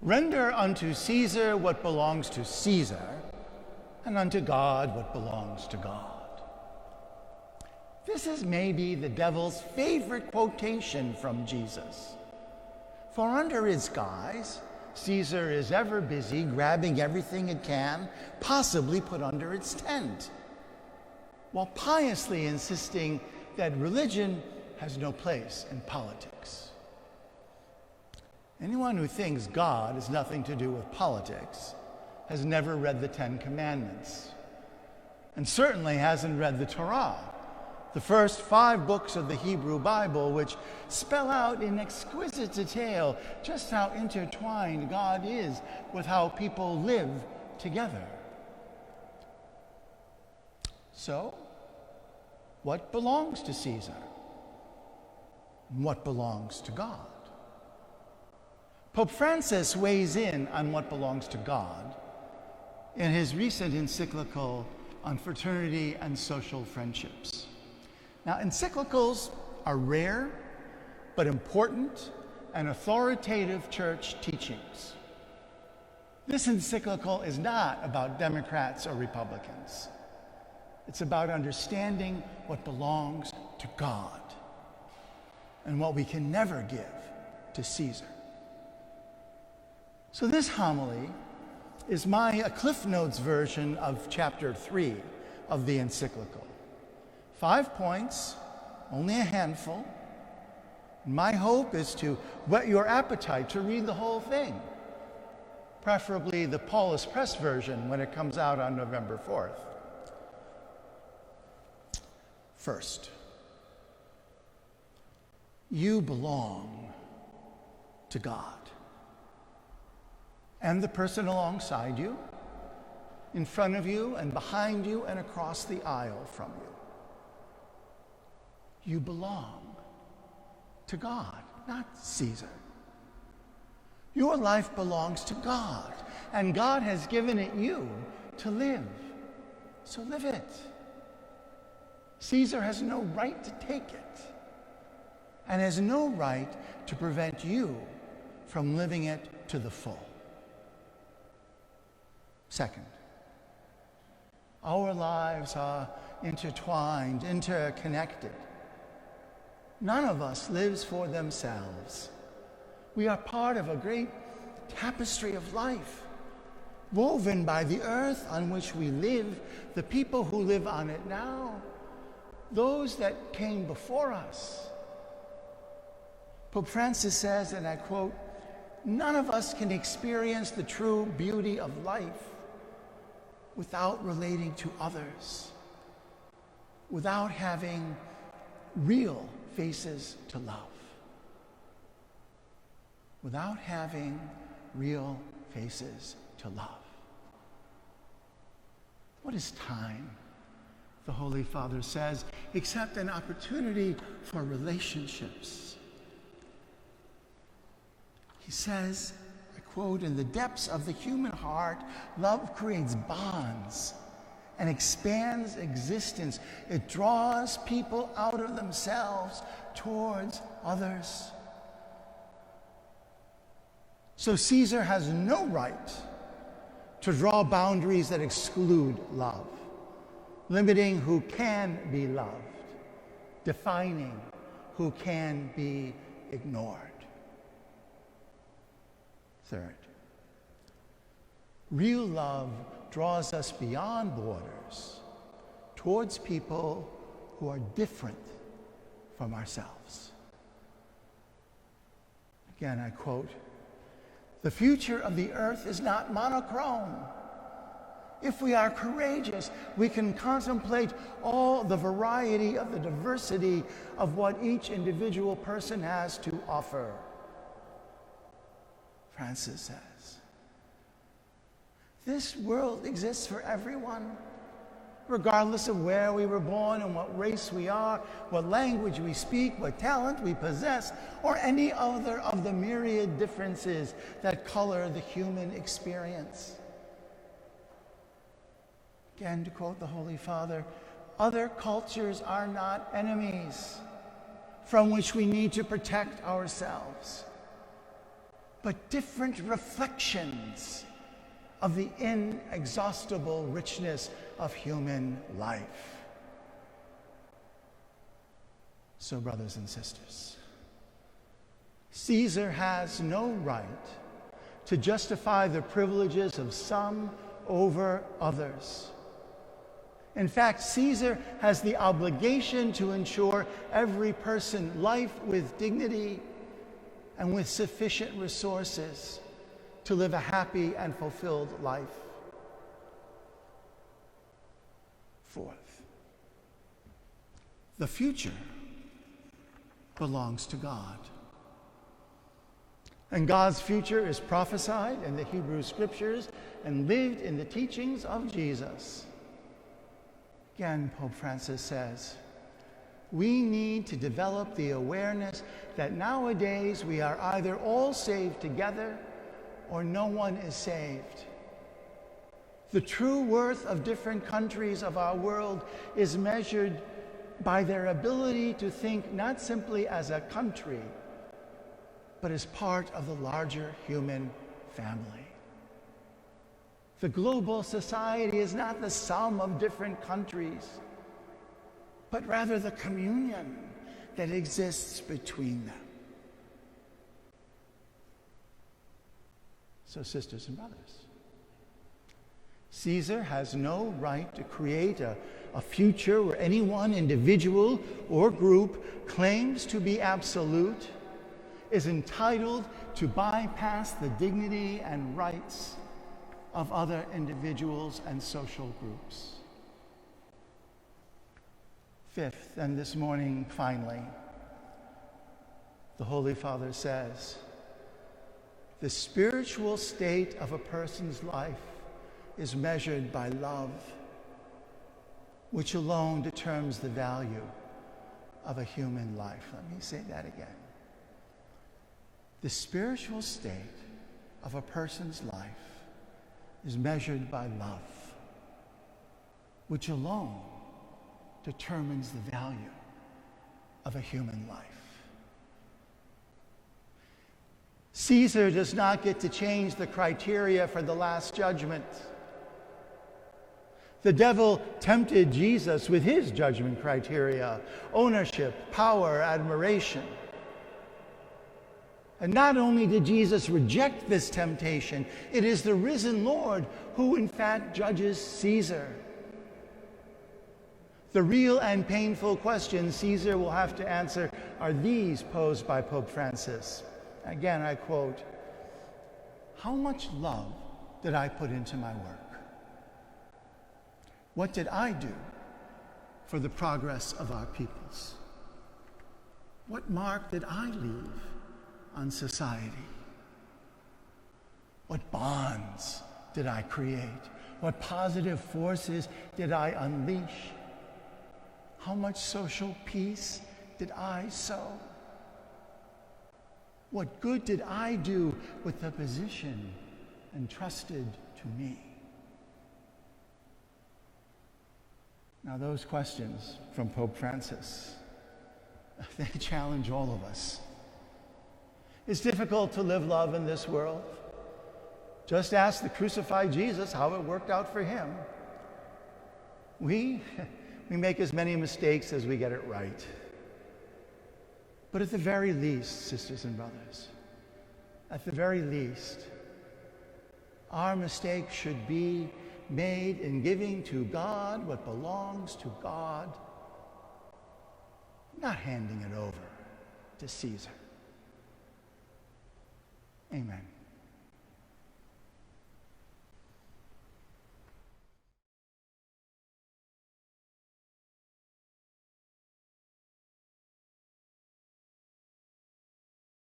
Render unto Caesar what belongs to Caesar, and unto God what belongs to God. This is maybe the devil's favorite quotation from Jesus. For under his guise, Caesar is ever busy grabbing everything it can possibly put under its tent, while piously insisting that religion has no place in politics. Anyone who thinks God has nothing to do with politics has never read the Ten Commandments, and certainly hasn't read the Torah, the first 5 books of the Hebrew Bible, which spell out in exquisite detail just how intertwined God is with how people live together. So, what belongs to Caesar? And what belongs to God? Pope Francis weighs in on what belongs to God in his recent encyclical on fraternity and social friendships. Now, encyclicals are rare but important and authoritative church teachings. This encyclical is not about Democrats or Republicans. It's about understanding what belongs to God and what we can never give to Caesar. So this homily is my Cliff Notes version of chapter 3 of the encyclical. 5 points, only a handful. My hope is to whet your appetite to read the whole thing, preferably the Paulist press version when it comes out on November 4th. First, you belong to God and the person alongside you, in front of you and behind you and across the aisle from you. You belong to God, not Caesar. Your life belongs to God, and God has given it you to live. So live it. Caesar has no right to take it, and has no right to prevent you from living it to the full. Second, our lives are intertwined, interconnected. None of us lives for themselves. We are part of a great tapestry of life, woven by the earth on which we live, the people who live on it now, those that came before us. Pope Francis says, and I quote, "None of us can experience the true beauty of life without relating to others, without having real faces to love." Without having real faces to love. What is time, the Holy Father says, except an opportunity for relationships? He says, I quote, "In the depths of the human heart, love creates bonds and expands existence. It draws people out of themselves towards others." So Caesar has no right to draw boundaries that exclude love, limiting who can be loved, defining who can be ignored. Third, real love draws us beyond borders towards people who are different from ourselves. Again, I quote, "The future of the earth is not monochrome. If we are courageous, we can contemplate all the variety of the diversity of what each individual person has to offer." Francis says, this world exists for everyone, regardless of where we were born and what race we are, what language we speak, what talent we possess, or any other of the myriad differences that color the human experience. Again, to quote the Holy Father, "Other cultures are not enemies from which we need to protect ourselves. but different reflections of the inexhaustible richness of human life. So, brothers and sisters, Caesar has no right to justify the privileges of some over others. In fact, Caesar has the obligation to ensure every person life with dignity and with sufficient resources to live a happy and fulfilled life. Fourth, the future belongs to God. And God's future is prophesied in the Hebrew Scriptures and lived in the teachings of Jesus. Again, Pope Francis says, we need to develop the awareness that nowadays we are either all saved together or no one is saved. The true worth of different countries of our world is measured by their ability to think not simply as a country, but as part of the larger human family. The global society is not the sum of different countries, but rather the communion that exists between them. So, sisters and brothers, Caesar has no right to create a future where any one individual or group claims to be absolute, is entitled to bypass the dignity and rights of other individuals and social groups. Fifth, and this morning, finally, the Holy Father says, the spiritual state of a person's life is measured by love, which alone determines the value of a human life. Let me say that again. The spiritual state of a person's life is measured by love, which alone determines the value of a human life. Caesar does not get to change the criteria for the Last Judgment. The devil tempted Jesus with his judgment criteria: ownership, power, admiration. And not only did Jesus reject this temptation, it is the risen Lord who in fact judges Caesar. The real and painful questions Caesar will have to answer are these posed by Pope Francis. Again, I quote, how much love did I put into my work? What did I do for the progress of our peoples? What mark did I leave on society? What bonds did I create? What positive forces did I unleash? How much social peace did I sow? What good did I do with the position entrusted to me? Now, those questions from Pope Francis, they challenge all of us. It's difficult to live love in this world. Just ask the crucified Jesus how it worked out for him. We make as many mistakes as we get it right. But at the very least, sisters and brothers, at the very least, our mistakes should be made in giving to God what belongs to God, not handing it over to Caesar. Amen.